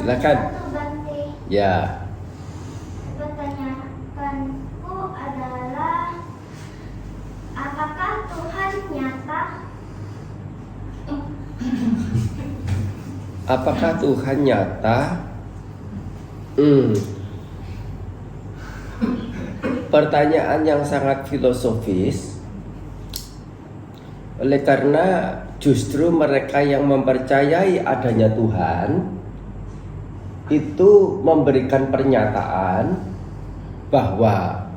Silakan. Bante. Ya. Pertanyaanku adalah, apakah Tuhan nyata? Apakah Tuhan nyata? Pertanyaan yang sangat filosofis. Oleh karena justru mereka yang mempercayai adanya Tuhan itu memberikan pernyataan bahwa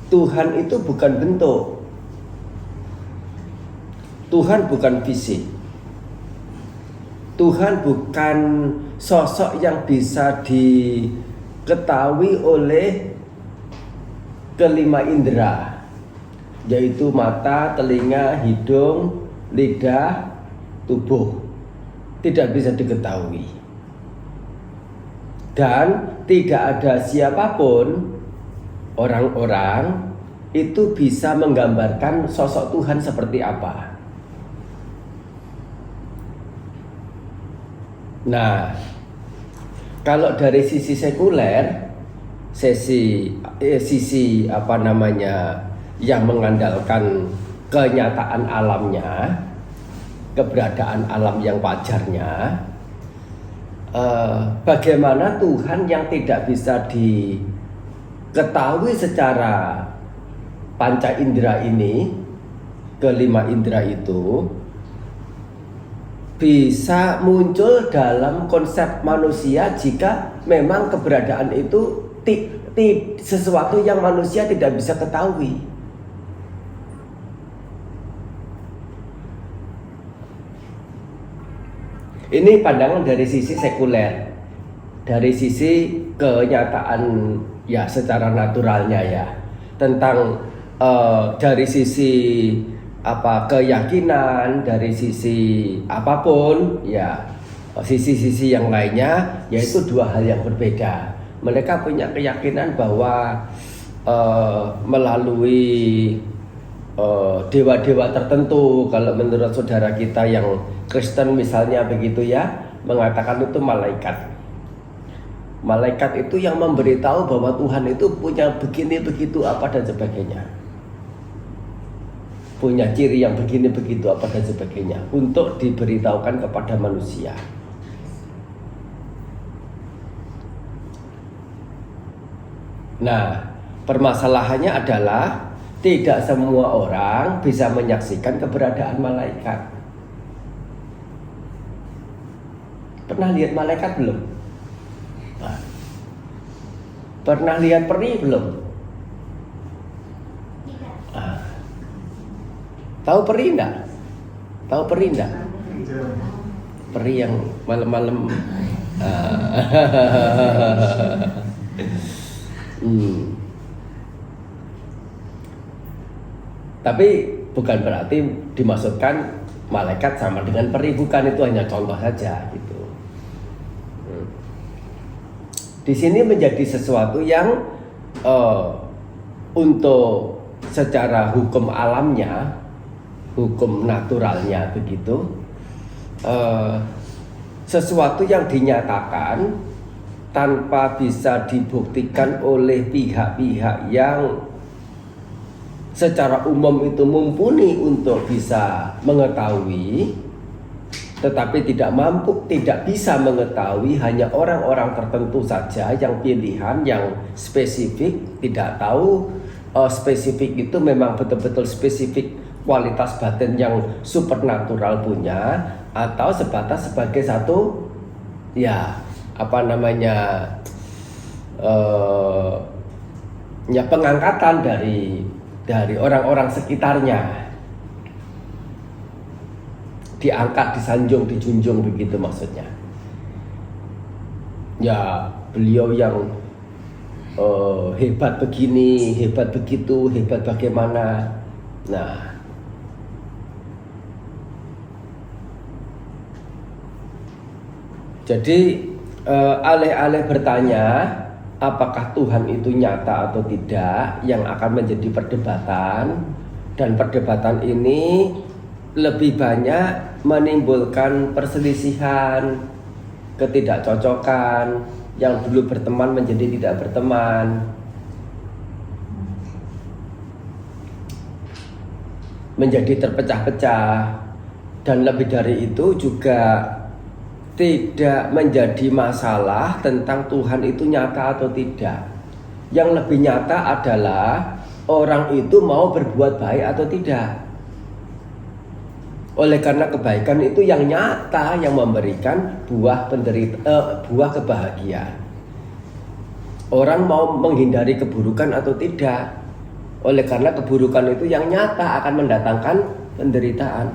Tuhan itu bukan bentuk, Tuhan bukan fisik, Tuhan bukan sosok yang bisa diketahui oleh kelima indera, yaitu mata, telinga, hidung, lidah, tubuh. Tidak bisa diketahui. Dan tidak ada siapapun, orang-orang itu bisa menggambarkan sosok Tuhan seperti apa. Nah, kalau dari sisi sekuler, sisi apa namanya, yang mengandalkan kenyataan alamnya, keberadaan alam yang wajarnya, bagaimana Tuhan yang tidak bisa diketahui secara panca indera ini, kelima indera itu, bisa muncul dalam konsep manusia jika memang keberadaan itu sesuatu yang manusia tidak bisa ketahui. Ini pandangan dari sisi sekuler, dari sisi kenyataan ya secara naturalnya ya, tentang dari sisi keyakinan, dari sisi apapun ya, sisi-sisi yang lainnya, yaitu dua hal yang berbeda. Mereka punya keyakinan bahwa melalui dewa-dewa tertentu, kalau menurut saudara kita yang Kristen misalnya begitu ya, mengatakan itu malaikat. Malaikat itu yang memberitahu bahwa Tuhan itu punya begini begitu apa dan sebagainya, punya ciri yang begini begitu apa dan sebagainya, untuk diberitahukan kepada manusia. Nah, permasalahannya adalah tidak semua orang bisa menyaksikan keberadaan malaikat. Pernah lihat malaikat belum? Nah, pernah lihat peri belum? Nah, tahu peri enggak? Tahu peri enggak? Peri yang malam-malam. Tapi bukan berarti dimaksudkan malaikat sama dengan peri, bukan, itu hanya contoh saja gitu. Di sini menjadi sesuatu yang untuk secara hukum alamnya, hukum naturalnya begitu, sesuatu yang dinyatakan tanpa bisa dibuktikan oleh pihak-pihak yang secara umum itu mumpuni untuk bisa mengetahui, tetapi tidak bisa mengetahui, hanya orang-orang tertentu saja yang pilihan, yang spesifik, tidak tahu spesifik itu memang betul-betul spesifik kualitas batin yang supernatural punya, atau sebatas sebagai satu ya ya pengangkatan dari orang-orang sekitarnya, diangkat, disanjung, dijunjung begitu maksudnya. Ya beliau yang hebat begini, hebat begitu, hebat bagaimana. Nah, jadi alih-alih bertanya apakah Tuhan itu nyata atau tidak, yang akan menjadi perdebatan, dan perdebatan ini lebih banyak menimbulkan perselisihan, ketidakcocokan, yang dulu berteman menjadi tidak berteman, menjadi terpecah-pecah, dan lebih dari itu juga tidak menjadi masalah tentang Tuhan itu nyata atau tidak. Yang lebih nyata adalah orang itu mau berbuat baik atau tidak. Oleh karena kebaikan itu yang nyata, yang memberikan buah kebahagiaan. Orang mau menghindari keburukan atau tidak. Oleh karena keburukan itu yang nyata akan mendatangkan penderitaan.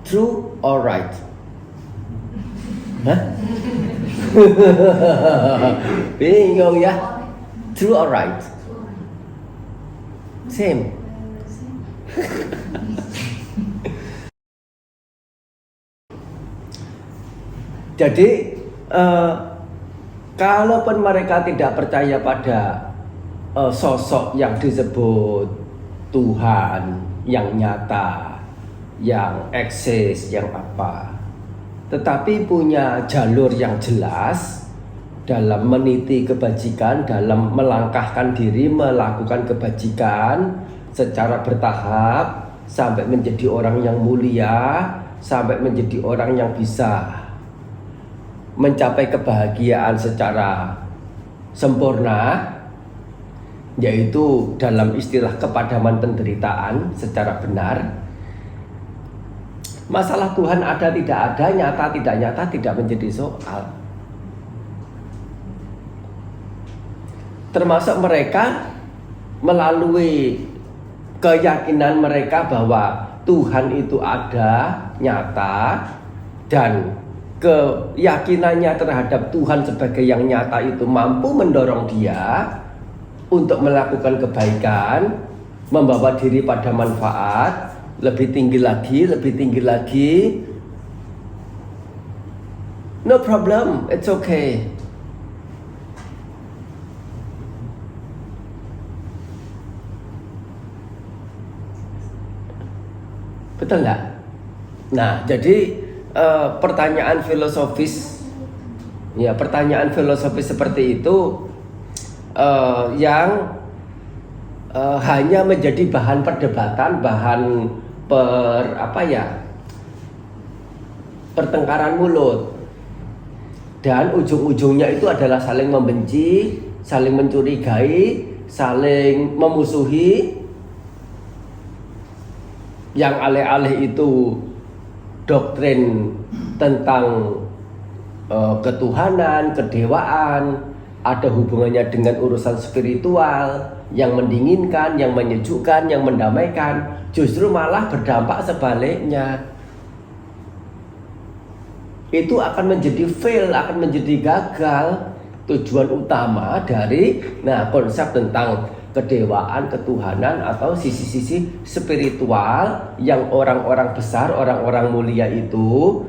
True or right? Hah? Bingung ya? True or right? Same. Jadi kalaupun mereka tidak percaya pada sosok yang disebut Tuhan yang nyata, yang eksis, yang apa, tetapi punya jalur yang jelas dalam meniti kebajikan, dalam melangkahkan diri melakukan kebajikan secara bertahap sampai menjadi orang yang mulia, sampai menjadi orang yang bisa mencapai kebahagiaan secara sempurna, yaitu dalam istilah kepadaman penderitaan secara benar. Masalah Tuhan ada tidak ada, nyata tidak nyata tidak menjadi soal. Termasuk mereka melalui keyakinan mereka bahwa Tuhan itu ada, nyata, dan keyakinannya terhadap Tuhan sebagai yang nyata itu mampu mendorong dia untuk melakukan kebaikan, membawa diri pada manfaat, lebih tinggi lagi, lebih tinggi lagi. No problem, it's okay. Betul nggak? Nah, jadi pertanyaan filosofis seperti itu yang hanya menjadi bahan perdebatan, bahan pertengkaran mulut, dan ujung-ujungnya itu adalah saling membenci, saling mencurigai, saling memusuhi. Yang alih-alih itu doktrin tentang ketuhanan, kedewaan, ada hubungannya dengan urusan spiritual yang mendinginkan, yang menyejukkan, yang mendamaikan, justru malah berdampak sebaliknya. Itu akan menjadi fail, akan menjadi gagal. Tujuan utama dari konsep tentang kedewaan, ketuhanan, atau sisi-sisi spiritual yang orang-orang besar, orang-orang mulia itu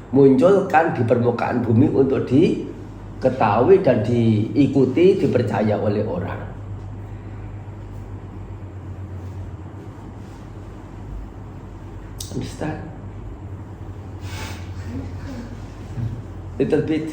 munculkan di permukaan bumi untuk diketahui dan diikuti, dipercaya oleh orang. Understand? Little bit.